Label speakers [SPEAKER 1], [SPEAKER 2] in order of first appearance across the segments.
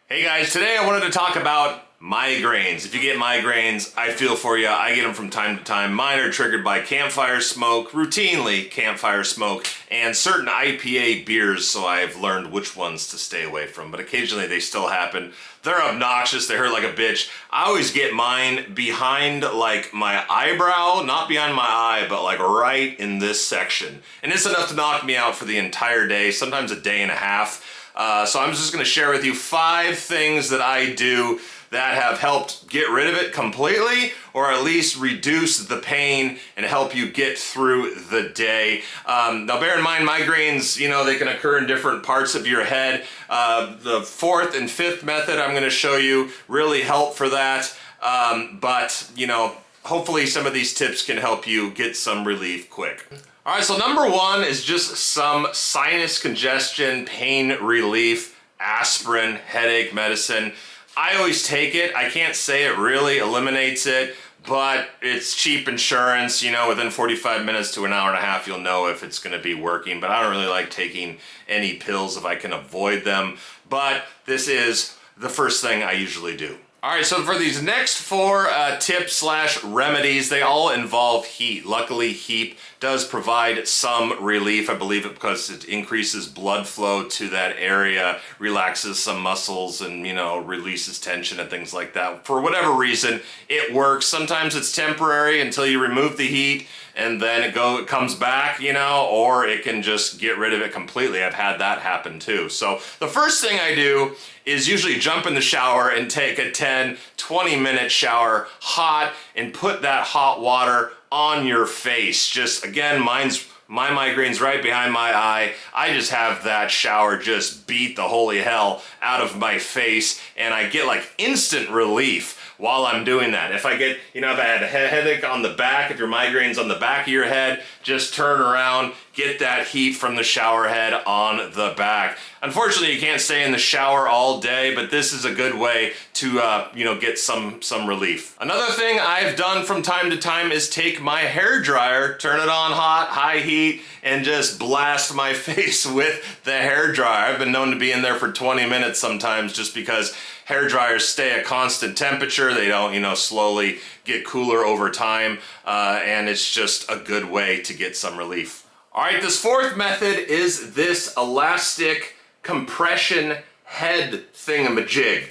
[SPEAKER 1] Hey guys, today I wanted to talk about migraines. If you get migraines, I feel for you. I get them from time to time. Mine are triggered by campfire smoke, routinely campfire smoke, and certain IPA beers, so I've learned which ones to stay away from, but occasionally they still happen. They're obnoxious, they hurt like a bitch. I always get mine behind like my eyebrow, not behind my eye, but like right in this section. And it's enough to knock me out for the entire day, sometimes a day and a half. So I'm just going to share with you 5 things that I do that have helped get rid of it completely, or at least reduce the pain and help you get through the day. Now bear in mind, migraines, you know, they can occur in different parts of your head. The 4th and 5th method I'm going to show you really help for that. But, you know, hopefully some of these tips can help you get some relief quick. All right, so number 1 is just some sinus congestion, pain relief, aspirin, headache medicine. I always take it. I can't say it really eliminates it, but it's cheap insurance. You know, within 45 minutes to an hour and a half, you'll know if it's gonna be working, but I don't really like taking any pills if I can avoid them. But this is the first thing I usually do. All right, so for these next 4 tips/remedies, they all involve heat. Luckily, heat does provide some relief, I believe it because it increases blood flow to that area, relaxes some muscles, and, you know, releases tension and things like that. For whatever reason, it works. Sometimes it's temporary until you remove the heat, and then it comes back, you know, or it can just get rid of it completely. I've had that happen too. So the first thing I do is usually jump in the shower and take a 10-20 minute shower hot and put that hot water on your face. Just again, my migraine's right behind my eye. I just have that shower just beat the holy hell out of my face, and I get like instant relief while I'm doing that. If I get, you know, if I had a headache on the back, if your migraine's on the back of your head, just turn around, get that heat from the shower head on the back. Unfortunately, you can't stay in the shower all day, but this is a good way to, you know, get some relief. Another thing I've done from time to time is take my hair dryer, turn it on hot, high heat, and just blast my face with the hair dryer. I've been known to be in there for 20 minutes sometimes just because hair dryers stay a constant temperature. They don't, you know, slowly get cooler over time, and it's just a good way to get some relief. All right, this 4th method is this elastic compression head thingamajig.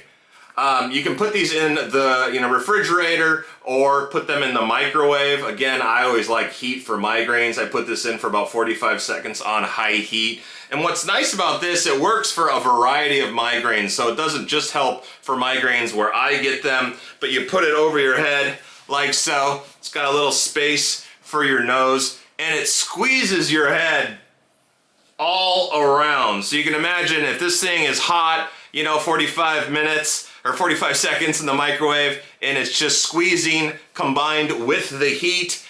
[SPEAKER 1] You can put these in the, you know, refrigerator or put them in the microwave. Again, I always like heat for migraines. I put this in for about 45 seconds on high heat. And what's nice about this, it works for a variety of migraines. So it doesn't just help for migraines where I get them, but you put it over your head like so. It's got a little space for your nose, and it squeezes your head all around. So you can imagine if this thing is hot, you know, 45 minutes or 45 seconds in the microwave, and it's just squeezing combined with the heat.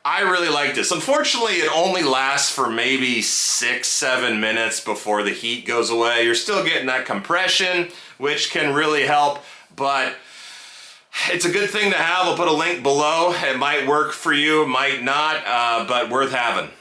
[SPEAKER 1] I really like this. Unfortunately, it only lasts for maybe 6-7 minutes before the heat goes away. You're still getting that compression, which can really help, but it's a good thing to have. I'll put a link below. It might work for you, might not, but worth having.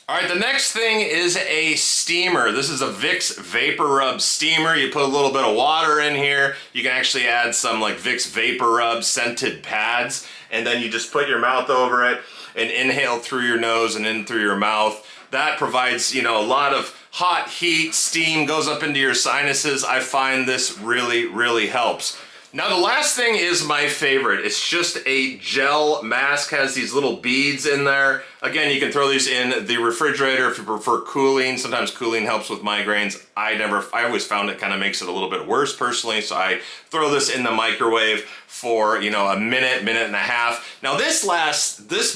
[SPEAKER 1] All right, the next thing is a steamer. This is a Vicks Vapor Rub steamer. You put a little bit of water in here. You can actually add some like Vicks Vapor Rub scented pads, and then you just put your mouth over it and inhale through your nose and in through your mouth. That provides, you know, a lot of hot heat, steam goes up into your sinuses. I find this really, really helps. Now the last thing is my favorite. It's just a gel mask, has these little beads in there. Again, you can throw these in the refrigerator if you prefer cooling. Sometimes cooling helps with migraines. I always found it kind of makes it a little bit worse personally, so I throw this in the microwave for, you know, a minute and a half. Now this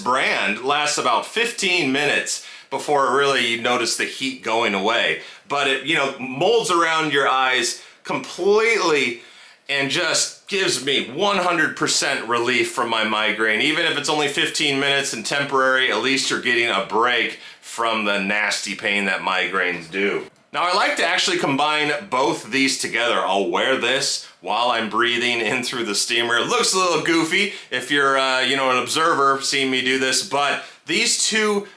[SPEAKER 1] brand lasts about 15 minutes before really you notice the heat going away. But it, you know, molds around your eyes completely and just gives me 100% relief from my migraine. Even if it's only 15 minutes and temporary, at least you're getting a break from the nasty pain that migraines do. Now I like to actually combine both these together. I'll wear this while I'm breathing in through the steamer. It looks a little goofy if you're you know, an observer seeing me do this, but these two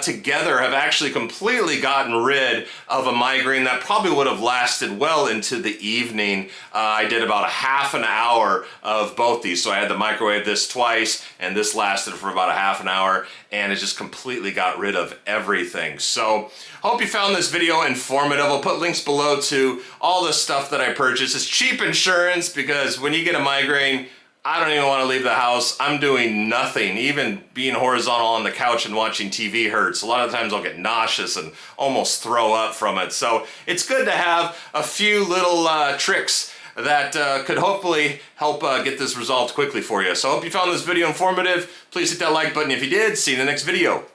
[SPEAKER 1] together have actually completely gotten rid of a migraine that probably would have lasted well into the evening. I did about a half an hour of both these. So I had to microwave this twice, and this lasted for about a half an hour, and it just completely got rid of everything. So hope you found this video informative. I'll put links below to all the stuff that I purchased. It's cheap insurance, because when you get a migraine, I don't even want to leave the house. I'm doing nothing. Even being horizontal on the couch and watching TV hurts. A lot of times I'll get nauseous and almost throw up from it. So it's good to have a few little tricks that could hopefully help get this resolved quickly for you. So I hope you found this video informative. Please hit that like button if you did. See you in the next video.